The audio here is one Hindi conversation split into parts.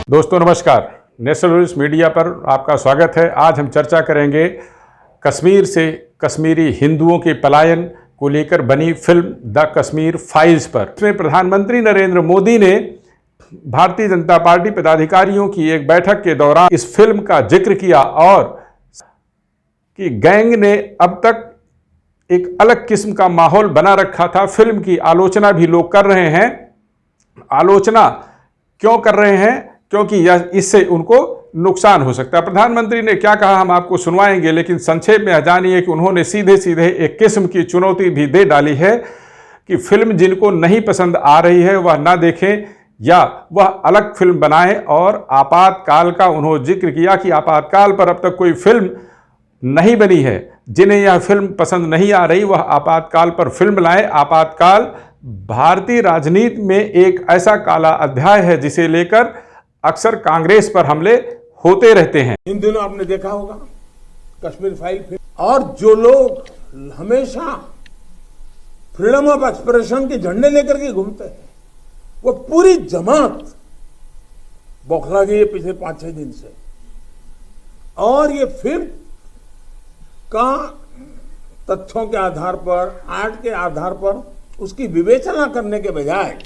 दोस्तों नमस्कार, नेशनल न्यूज़ मीडिया पर आपका स्वागत है। आज हम चर्चा करेंगे कश्मीर से कश्मीरी हिंदुओं के पलायन को लेकर बनी फिल्म द कश्मीर फाइल्स पर। इसमें प्रधानमंत्री नरेंद्र मोदी ने भारतीय जनता पार्टी पदाधिकारियों की एक बैठक के दौरान इस फिल्म का जिक्र किया और कि गैंग ने अब तक एक अलग किस्म का माहौल बना रखा था। फिल्म की आलोचना भी लोग कर रहे हैं। आलोचना क्यों कर रहे हैं? क्योंकि इससे उनको नुकसान हो सकता है। प्रधानमंत्री ने क्या कहा हम आपको सुनवाएंगे, लेकिन संक्षेप में जानिए कि उन्होंने सीधे सीधे एक किस्म की चुनौती भी दे डाली है कि फिल्म जिनको नहीं पसंद आ रही है वह ना देखें या वह अलग फिल्म बनाएं। और आपातकाल का उन्होंने जिक्र किया कि आपातकाल पर अब तक कोई फिल्म नहीं बनी है। जिन्हें यह फिल्म पसंद नहीं आ रही वह आपातकाल पर फिल्म लाएं। आपातकाल भारतीय राजनीति में एक ऐसा काला अध्याय है जिसे लेकर अक्सर कांग्रेस पर हमले होते रहते हैं। इन दिनों आपने देखा होगा कश्मीर फाइल फिल्म, और जो लोग हमेशा फ्रीडम ऑफ एक्सप्रेशन के झंडे लेकर के घूमते हैं वो पूरी जमात बौखला गई है पिछले 5-6 दिन से। और ये फिल्म का तथ्यों के आधार पर, आर्ट के आधार पर उसकी विवेचना करने के बजाय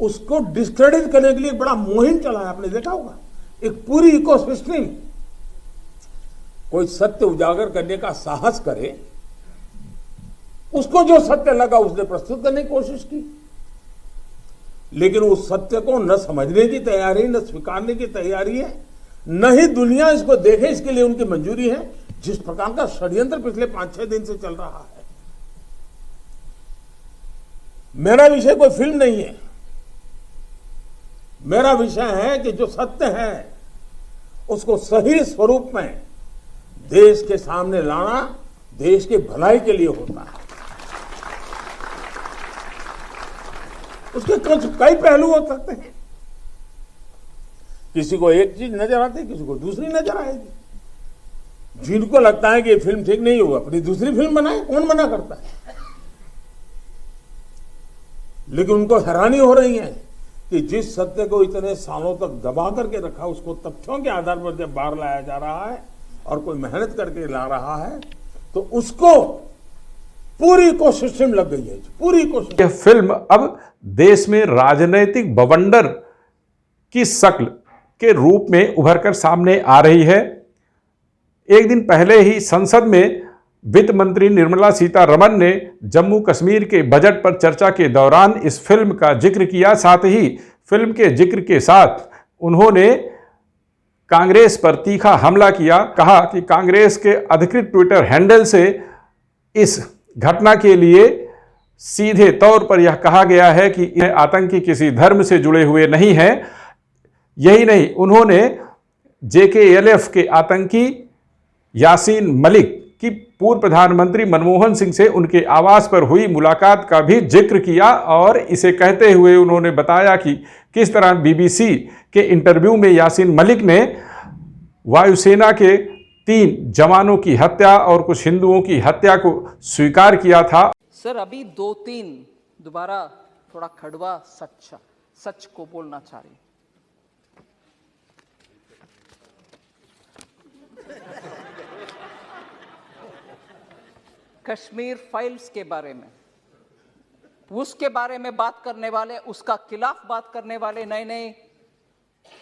उसको डिस्क्रेडिट करने के लिए बड़ा मुहिम चला है। आपने देखा होगा एक पूरी इकोसिस्टम कोई सत्य उजागर करने का साहस करे, उसको जो सत्य लगा उसने प्रस्तुत करने की कोशिश की, लेकिन उस सत्य को न समझने की तैयारी, न स्वीकारने की तैयारी है, न ही दुनिया इसको देखे इसके लिए उनकी मंजूरी है। जिस प्रकार का षड्यंत्र पिछले 5-6 दिन से चल रहा है। मेरा विषय कोई फिल्म नहीं है, मेरा विषय है कि जो सत्य है उसको सही स्वरूप में देश के सामने लाना देश की भलाई के लिए होता है। उसके कई पहलू हो सकते हैं। किसी को एक चीज नजर आती है, किसी को दूसरी नजर आएगी। जिनको लगता है कि ये फिल्म ठीक नहीं होगा अपनी दूसरी फिल्म बनाए, कौन मना करता है? लेकिन उनको हैरानी हो रही है कि जिस सत्य को इतने सालों तक दबा करके रखा उसको तथ्यों के आधार पर जब बाहर लाया जा रहा है और कोई मेहनत करके ला रहा है तो उसको पूरी कोशिश लग गई है। पूरी कोशिश। यह फिल्म अब देश में राजनीतिक बवंडर की शक्ल के रूप में उभरकर सामने आ रही है। एक दिन पहले ही संसद में वित्त मंत्री निर्मला सीतारमण ने जम्मू कश्मीर के बजट पर चर्चा के दौरान इस फिल्म का जिक्र किया। साथ ही फिल्म के जिक्र के साथ उन्होंने कांग्रेस पर तीखा हमला किया। कहा कि कांग्रेस के अधिकृत ट्विटर हैंडल से इस घटना के लिए सीधे तौर पर यह कहा गया है कि यह आतंकी किसी धर्म से जुड़े हुए नहीं हैं। यही नहीं, उन्होंने JKLF के आतंकी यासीन मलिक कि पूर्व प्रधानमंत्री मनमोहन सिंह से उनके आवास पर हुई मुलाकात का भी जिक्र किया। और इसे कहते हुए उन्होंने बताया कि किस तरह BBC के इंटरव्यू में यासीन मलिक ने वायुसेना के 3 जवानों की हत्या और कुछ हिंदुओं की हत्या को स्वीकार किया था। सर अभी 2-3 दोबारा थोड़ा खड़वा सच को बोलना चाह रही। कश्मीर फाइल्स के बारे में, उसके बारे में बात करने वाले, उसका खिलाफ बात करने वाले नए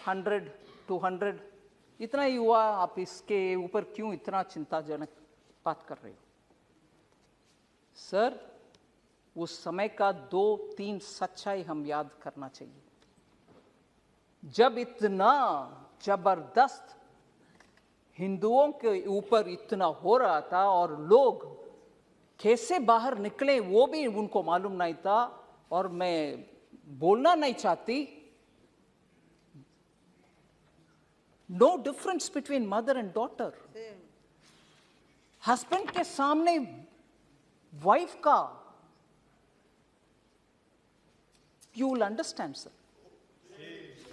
100-200 इतना ही हुआ। आप इसके ऊपर क्यों इतना चिंताजनक बात कर रहे हो? सर उस समय का 2-3 सच्चाई हम याद करना चाहिए। जब इतना जबरदस्त हिंदुओं के ऊपर इतना हो रहा था और लोग कैसे बाहर निकले वो भी उनको मालूम नहीं था। और मैं बोलना नहीं चाहती, no difference between mother and daughter. Husband के सामने वाइफ का, you will understand sir,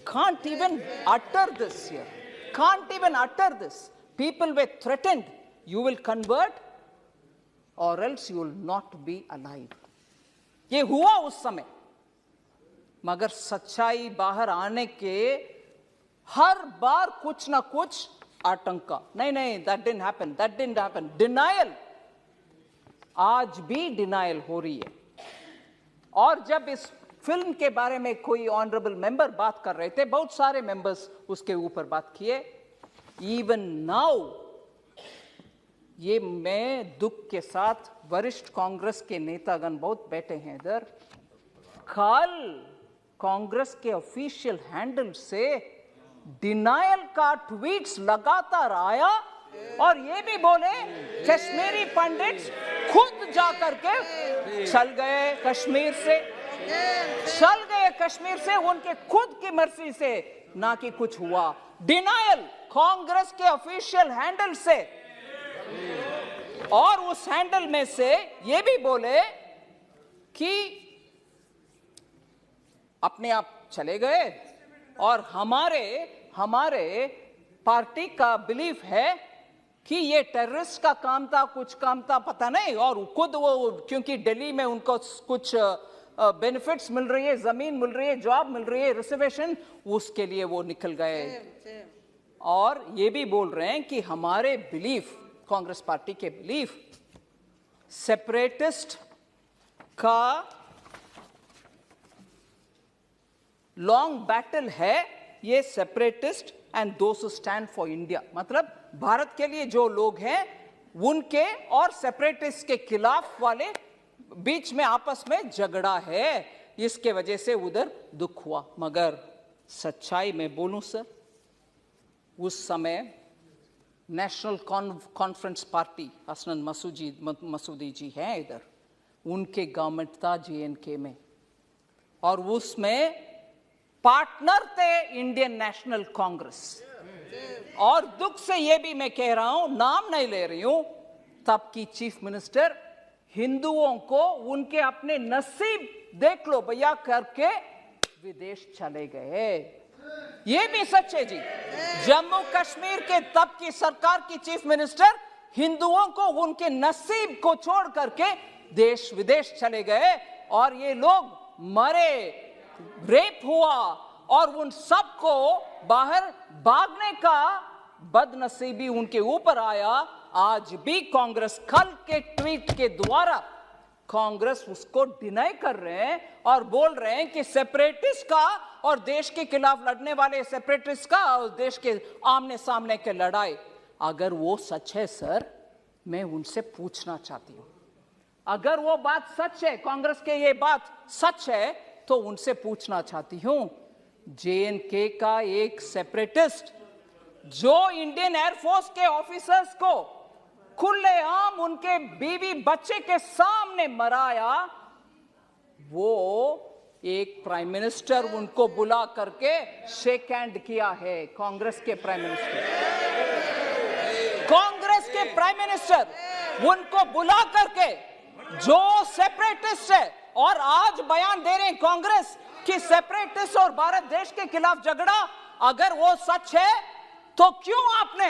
can't even utter this here, can't even utter this. People were threatened, you will convert or else you will not be alive. ये हुआ उस समय, मगर सच्चाई बाहर आने के हर बार कुछ ना कुछ आतंका, नहीं, दैट डिडंट हैपन, डिनायल, आज भी डिनायल हो रही है। और जब इस फिल्म के बारे में कोई ऑनरेबल मेंबर बात कर रहे थे, बहुत सारे मेंबर्स उसके ऊपर बात किए, इवन नाउ, ये मैं दुख के साथ, वरिष्ठ कांग्रेस के नेतागण बहुत बैठे हैं इधर, कल कांग्रेस के ऑफिशियल हैंडल से डिनायल का ट्वीट्स लगातार आया और ये भी बोले कश्मीरी पंडित खुद जाकर के चल गए कश्मीर से, उनके खुद की मर्जी से, ना कि कुछ हुआ। डिनायल कांग्रेस के ऑफिशियल हैंडल से, और उस हैंडल में से ये भी बोले कि अपने आप चले गए और हमारे पार्टी का बिलीफ है कि ये टेररिस्ट का काम था, कुछ काम था, पता नहीं, और खुद वो क्योंकि दिल्ली में उनको कुछ बेनिफिट्स मिल रही है, जमीन मिल रही है, जॉब मिल रही है, रिजर्वेशन, उसके लिए वो निकल गए। और ये भी बोल रहे हैं कि हमारे बिलीफ, कांग्रेस पार्टी के बिलीफ, सेपरेटिस्ट का लॉन्ग बैटल है ये, separatist and those who stand for India, मतलब भारत के लिए जो लोग हैं उनके और सेपरेटिस्ट के खिलाफ वाले बीच में आपस में झगड़ा है, इसके वजह से उधर दुख हुआ। मगर सच्चाई में बोलूं सर, उस समय नेशनल कॉन्फ्रेंस पार्टी, हसनन मसूदी जी हैं इधर, उनके गवर्नमेंट था JNK में, और उसमें पार्टनर थे इंडियन नेशनल कांग्रेस। और दुख से ये भी मैं कह रहा हूं, नाम नहीं ले रही हूं, तब की चीफ मिनिस्टर हिंदुओं को उनके अपने नसीब देख लो भैया करके विदेश चले गए। ये भी सच है जी। जम्मू कश्मीर के तब की सरकार की चीफ मिनिस्टर हिंदुओं को उनके नसीब को छोड़ करके देश विदेश चले गए, और ये लोग मरे, रेप हुआ, और उन सबको बाहर भागने का बदनसीबी उनके ऊपर आया। आज भी कांग्रेस कल के ट्वीट के द्वारा कांग्रेस उसको डिनाई कर रहे हैं और बोल रहे हैं कि सेपरेटिस्ट का और देश के खिलाफ लड़ने वाले सेपरेटिस्ट का और देश के आमने सामने के लड़ाई, अगर वो सच है सर, मैं उनसे पूछना चाहती हूं, अगर वो बात सच है, कांग्रेस के ये बात सच है, तो उनसे पूछना चाहती हूं, JNK का एक सेपरेटिस्ट जो इंडियन एयरफोर्स के ऑफिसर्स को खुलेआम उनके बीवी बच्चे के सामने मराया, वो एक प्राइम मिनिस्टर उनको बुला करके शेक हैंड किया है। कांग्रेस के प्राइम मिनिस्टर उनको बुला करके, जो सेपरेटिस्ट है, और आज बयान दे रहे हैं कांग्रेस कि सेपरेटिस्ट और भारत देश के खिलाफ झगड़ा, अगर वो सच है तो क्यों आपने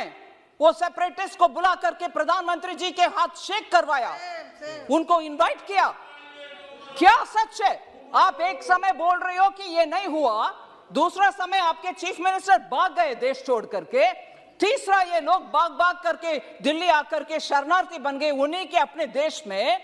वो सेपरेटिस्ट को बुला करके प्रधानमंत्री जी के हाथ शेक करवाया, उनको इनवाइट किया? क्या सच है? आप एक समय बोल रहे हो कि ये नहीं हुआ, दूसरा समय आपके चीफ मिनिस्टर भाग गए देश छोड़ करके, तीसरा ये लोग भाग करके दिल्ली आकर के शरणार्थी बन गए उन्हीं के अपने देश में।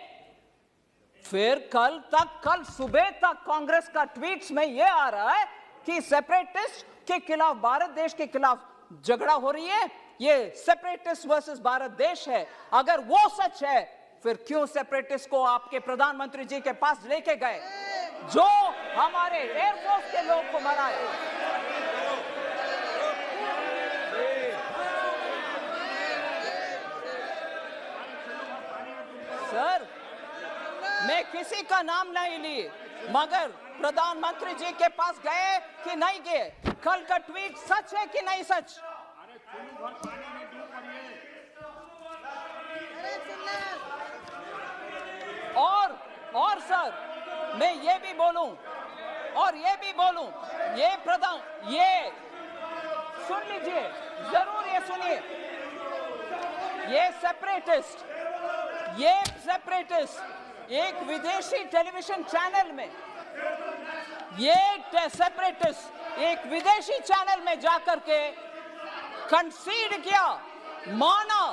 फिर कल सुबह तक कांग्रेस का ट्वीट्स में ये आ रहा है कि सेपरेटिस्ट के खिलाफ, भारत देश के खिलाफ झगड़ा हो रही है, ये सेपरेटिस्ट वर्सेस भारत देश है। अगर वो सच है, फिर क्यों सेपरेटिस्ट को आपके प्रधानमंत्री जी के पास लेके गए, जो हमारे एयरफोर्स के लोग को मराए? सर, मैं किसी का नाम नहीं ली, मगर प्रधानमंत्री जी के पास गए कि नहीं गए? कल का ट्वीट सच है कि नहीं सच? और सर, मैं ये भी बोलूं, ये सुन लीजिए, जरूर ये सुनिए, ये सेपरेटिस्ट एक विदेशी टेलीविजन चैनल में, ये सेपरेटिस्ट एक विदेशी चैनल में जाकर के कंसीड किया, माना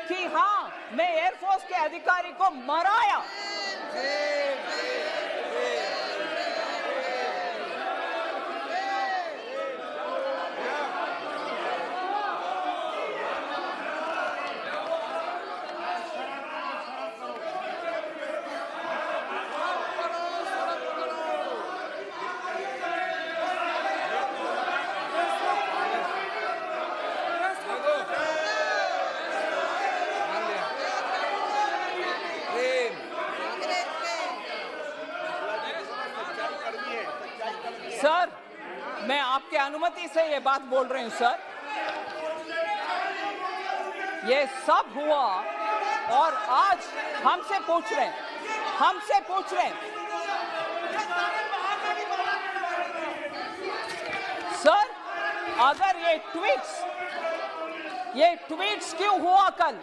कि हाँ मैं एयरफोर्स के अधिकारी को मराया। सर, मैं आपके अनुमति से ये बात बोल रही हूं सर। ये सब हुआ और आज हमसे पूछ रहे हैं सर, अगर ये ट्वीट्स क्यों हुआ कल?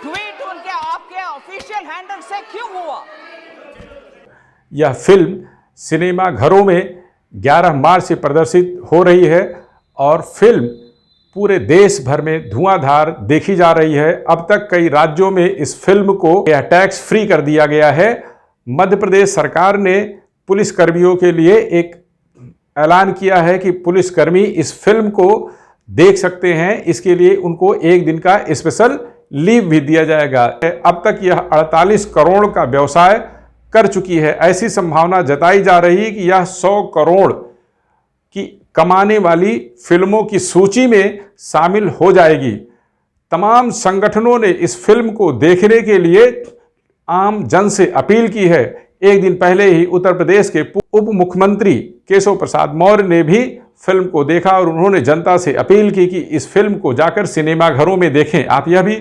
ट्वीट उनके आपके ऑफिशियल हैंडल से क्यों हुआ? यह फिल्म सिनेमा घरों में 11 मार्च से प्रदर्शित हो रही है और फिल्म पूरे देश भर में धुआंधार देखी जा रही है। अब तक कई राज्यों में इस फिल्म को टैक्स फ्री कर दिया गया है। मध्य प्रदेश सरकार ने पुलिसकर्मियों के लिए एक ऐलान किया है कि पुलिसकर्मी इस फिल्म को देख सकते हैं। इसके लिए उनको 1 दिन का स्पेशल लीव भी दिया जाएगा। अब तक यह 48 करोड़ का व्यवसाय कर चुकी है। ऐसी संभावना जताई जा रही है कि यह 100 करोड़ की कमाने वाली फिल्मों की सूची में शामिल हो जाएगी। तमाम संगठनों ने इस फिल्म को देखने के लिए आम जन से अपील की है। एक दिन पहले ही उत्तर प्रदेश के उप मुख्यमंत्री केशव प्रसाद मौर्य ने भी फिल्म को देखा और उन्होंने जनता से अपील की कि इस फिल्म को जाकर सिनेमा घरों में देखें। आप यह भी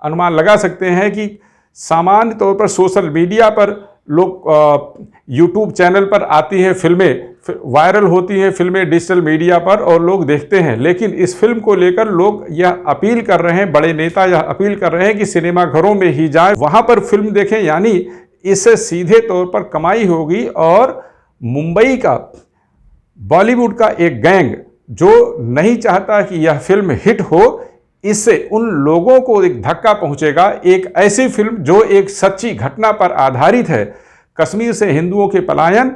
अनुमान लगा सकते हैं कि सामान्य तौर पर सोशल मीडिया पर लोग यूट्यूब चैनल पर आती हैं फिल्में, वायरल होती हैं फिल्में डिजिटल मीडिया पर और लोग देखते हैं। लेकिन इस फिल्म को लेकर लोग यह अपील कर रहे हैं, बड़े नेता यह अपील कर रहे हैं कि सिनेमा घरों में ही जाएं, वहां पर फिल्म देखें। यानी इससे सीधे तौर पर कमाई होगी और मुंबई का, बॉलीवुड का एक गैंग जो नहीं चाहता कि यह फिल्म हिट हो, इससे उन लोगों को एक धक्का पहुंचेगा। एक ऐसी फिल्म जो एक सच्ची घटना पर आधारित है, कश्मीर से हिंदुओं के पलायन,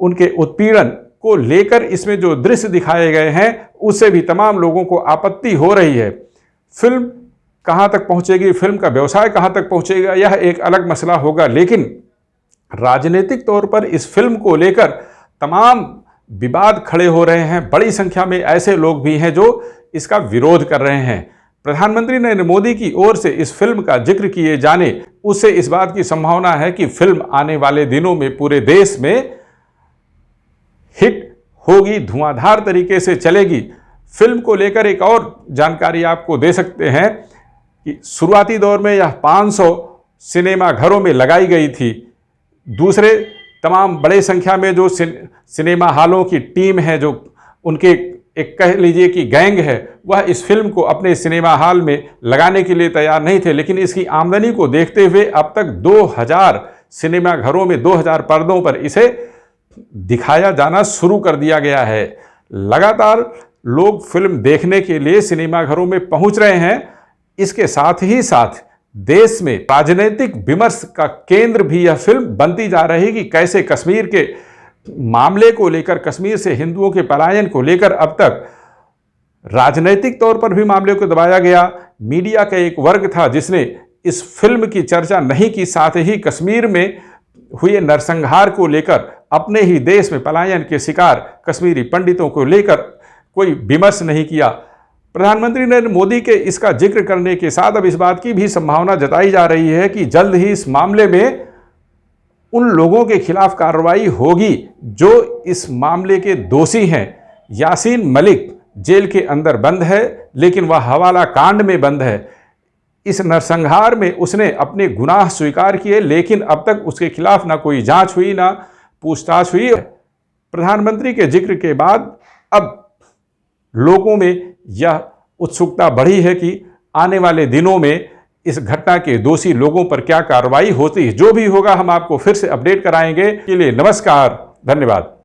उनके उत्पीड़न को लेकर इसमें जो दृश्य दिखाए गए हैं उससे भी तमाम लोगों को आपत्ति हो रही है। फिल्म कहां तक पहुंचेगी, फिल्म का व्यवसाय कहां तक पहुंचेगा, यह एक अलग मसला होगा। लेकिन राजनीतिक तौर पर इस फिल्म को लेकर तमाम विवाद खड़े हो रहे हैं। बड़ी संख्या में ऐसे लोग भी हैं जो इसका विरोध कर रहे हैं। प्रधानमंत्री नरेंद्र मोदी की ओर से इस फिल्म का जिक्र किए जाने उससे इस बात की संभावना है कि फिल्म आने वाले दिनों में पूरे देश में हिट होगी, धुआंधार तरीके से चलेगी। फिल्म को लेकर एक और जानकारी आपको दे सकते हैं कि शुरुआती दौर में यह 500 सिनेमा घरों में लगाई गई थी। दूसरे तमाम बड़े संख्या में जो सिनेमा हॉलों की टीम है, जो उनके एक कह लीजिए कि गैंग है, वह इस फिल्म को अपने सिनेमा हॉल में लगाने के लिए तैयार नहीं थे। लेकिन इसकी आमदनी को देखते हुए अब तक 2000 सिनेमा घरों में 2000 पर्दों पर इसे दिखाया जाना शुरू कर दिया गया है। लगातार लोग फिल्म देखने के लिए सिनेमा घरों में पहुंच रहे हैं। इसके साथ ही साथ देश में राजनीतिक विमर्श का केंद्र भी यह फिल्म बनती जा रही कि कैसे कश्मीर के मामले को लेकर, कश्मीर से हिंदुओं के पलायन को लेकर अब तक राजनीतिक तौर पर भी मामले को दबाया गया। मीडिया का एक वर्ग था जिसने इस फिल्म की चर्चा नहीं की, साथ ही कश्मीर में हुए नरसंहार को लेकर, अपने ही देश में पलायन के शिकार कश्मीरी पंडितों को लेकर कोई विमर्श नहीं किया। प्रधानमंत्री नरेंद्र मोदी के इसका जिक्र करने के साथ अब इस बात की भी संभावना जताई जा रही है कि जल्द ही इस मामले में उन लोगों के खिलाफ कार्रवाई होगी जो इस मामले के दोषी हैं। यासीन मलिक जेल के अंदर बंद है, लेकिन वह हवाला कांड में बंद है। इस नरसंहार में उसने अपने गुनाह स्वीकार किए, लेकिन अब तक उसके खिलाफ ना कोई जांच हुई, ना पूछताछ हुई। प्रधानमंत्री के जिक्र के बाद अब लोगों में यह उत्सुकता बढ़ी है कि आने वाले दिनों में इस घटना के दोषी लोगों पर क्या कार्रवाई होती है। जो भी होगा हम आपको फिर से अपडेट कराएंगे। के लिए नमस्कार, धन्यवाद।